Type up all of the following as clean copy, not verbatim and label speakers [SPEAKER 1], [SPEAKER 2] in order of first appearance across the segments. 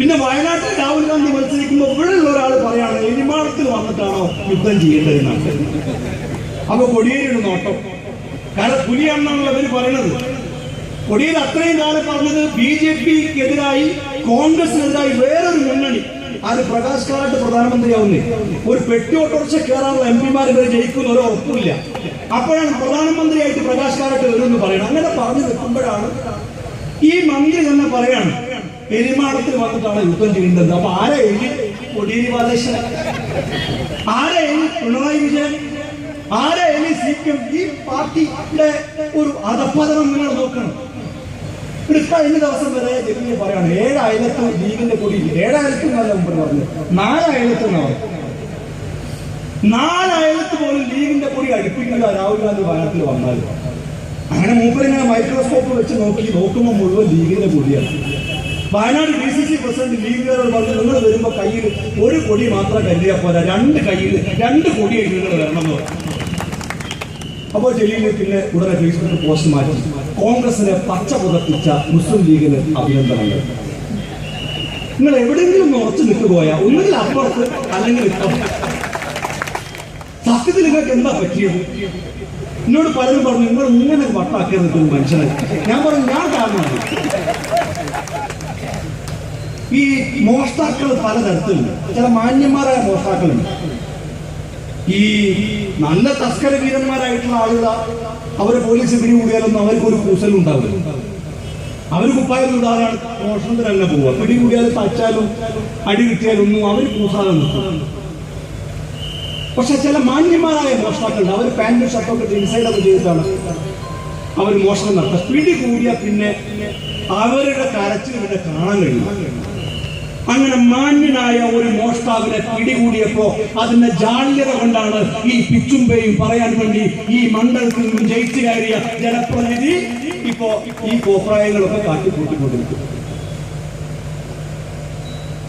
[SPEAKER 1] പിന്നെ വയനാട്ടിൽ രാഹുൽ ഗാന്ധി മത്സരിക്കുമ്പോൾ ഇവിടെയുള്ള ഒരാൾ പറയാണ് എരിമാളത്തിൽ വന്നിട്ടാണോ യുദ്ധം ചെയ്യേണ്ടതെന്നാണ്. അപ്പൊ കൊടിയേരിയുടെ നോട്ടം, കാരണം പുലിയാണെന്നാണല്ലോ അവർ പറയുന്നത്. കൊടിയേരി അത്രയും കാലം പറഞ്ഞത് BJP-ക്കെതിരായി കോൺഗ്രസിനെതിരായി വേറൊരു മുന്നണി, അത് പ്രകാശ് കാരാട്ട് പ്രധാനമന്ത്രിയാവുന്നേ, ഒരു പെട്ടി ഓട്ടോറിക്ഷ കയറാനുള്ള MP-മാർ ഇവർ ജയിക്കുന്ന ഒരു ഉറപ്പില്ല. അപ്പോഴാണ് പ്രധാനമന്ത്രിയായിട്ട് പ്രകാശ് കാരാട്ട് വരുമെന്ന് പറയുന്നത്. അങ്ങനെ പറഞ്ഞു നിൽക്കുമ്പോഴാണ് ഈ മന്ത്രി തന്നെ പറയാണ് എരിമാളത്തിൽ വന്നിട്ടാണ് യുദ്ധം ചെയ്യേണ്ടത്. അപ്പൊ ആരാ എഴുതി? കൊടിയേരി ബാലകൃഷ്ണൻ, ആരാ എഴുതി? പിണറായി വിജയൻ, ആരാ എഴുതി? CPM. ഈ പാർട്ടിയുടെ ഒരു അധപ്പതനം നിങ്ങൾ നോക്കണം. കഴിഞ്ഞ ദിവസം വരെ ജമീൽ പറയാണ് 7 അയലത്ത് ലീഗിന്റെ കൊടി, 7 അയലത്ത് എന്നല്ല മുമ്പ് പറഞ്ഞു, 4 അയലത്ത് എന്നാണ്. 4 അയലത്ത് പോലും ലീഗിന്റെ കൊടി അടുപ്പിക്കില്ല രാഹുൽ ഗാന്ധി വയനാട്ടിൽ വന്നാൽ. അങ്ങനെ മൂപ്പരിങ്ങനെ മൈക്രോസ്കോപ്പ് വെച്ച് നോക്കുമ്പോൾ മുഴുവൻ ലീഗിന്റെ കൊടിയാണ്. വയനാട് DCC പ്രസിഡന്റ് ലീഗുകാരോട് പറഞ്ഞു, നിങ്ങൾ വരുമ്പോൾ കയ്യിൽ ഒരു കൊടി മാത്രം കരുതിയാൽ പോരാ, 2 കയ്യിൽ 2 കൊടിയായിട്ട് നിങ്ങൾ വരണം എന്ന് പറഞ്ഞു. അപ്പോൾ ജലീൽ പിന്നെ ഉടനെ ഫേസ്ബുക്കിൽ പോസ്റ്റ് മാറ്റി, കോൺഗ്രസിനെ പച്ച പുതപ്പിച്ച മുസ്ലിം ലീഗിന് അഭിനന്ദനങ്ങൾ. നിങ്ങൾ എവിടെയെങ്കിലും ഒന്ന് ഉറച്ചു നിൽക്കുകയാ, ഒന്നുകിൽ അപ്പുറത്ത് അല്ലെങ്കിൽ ഇപ്പുറത്ത്. സത്യത്തിൽ നിങ്ങൾക്ക് എന്താ പറ്റിയത്? എന്നോട് പലരും പറഞ്ഞു നിങ്ങൾ ഇങ്ങനെ വട്ടാക്കിയത് നിൽക്കുന്ന മനുഷ്യനെ. ഞാൻ പറഞ്ഞു ഞാൻ കാരണമാണ്. ഈ മോഷ്ടാക്കൾ പലതരത്തിലുണ്ട്. ചില മാന്യന്മാരായ മോഷ്ടാക്കളുണ്ട്. ഈ നല്ല തസ്കര വീരന്മാരായിട്ടുള്ള ആളുകൾ അവരെ പോലീസ് പിടികൂടിയാലൊന്നും അവർക്കൊരു കൂസലും ഉണ്ടാവില്ല. അവർ കുപ്പായം ഇടാറാണ് മോഷണത്തിന് തന്നെ പോവുക. പിടികൂടിയാലും തച്ചാലും അടി കിട്ടിയാലൊന്നും അവർ കൂസാതെ നിൽക്കും. പക്ഷെ ചില മാന്യന്മാരായ മോഷ്ടാക്കളുണ്ട്. അവർ പാന്റും ഷർട്ടൊക്കെ ഇൻസൈഡൊക്കെ ചെയ്തിട്ടാണ് അവർ മോഷണം നടത്തുക. പിടികൂടിയാൽ പിന്നെ അവരുടെ കരച്ചിൽ പിന്നെ കാണാൻ കഴിയും. അങ്ങനെ മാന്യനായ ഒരു മോഷ്ടാവിനെ പിടികൂടിയപ്പോ അതിന്റെ ജാള്യത കൊണ്ടാണ് ഈ പിച്ചുമ്പയും പറയാൻ വേണ്ടി ഈ മണ്ഡലത്തിൽ നിന്ന് ജയിച്ചു കയറിയ ജനപ്രതിനിധി ഇപ്പോ ഈ കോപ്രായങ്ങളൊക്കെ കാട്ടിക്കൂട്ടിക്കൊണ്ടിരിക്കും.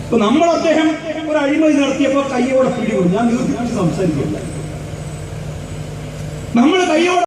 [SPEAKER 1] ഇപ്പൊ നമ്മൾ അദ്ദേഹം ഒരു അഴിമതി നടത്തിയപ്പോ കയ്യോടെ പിടികൂടി. ഞാൻ ദീർഘിപ്പിച്ച് സംസാരിക്കില്ല. നമ്മൾ കയ്യോടെ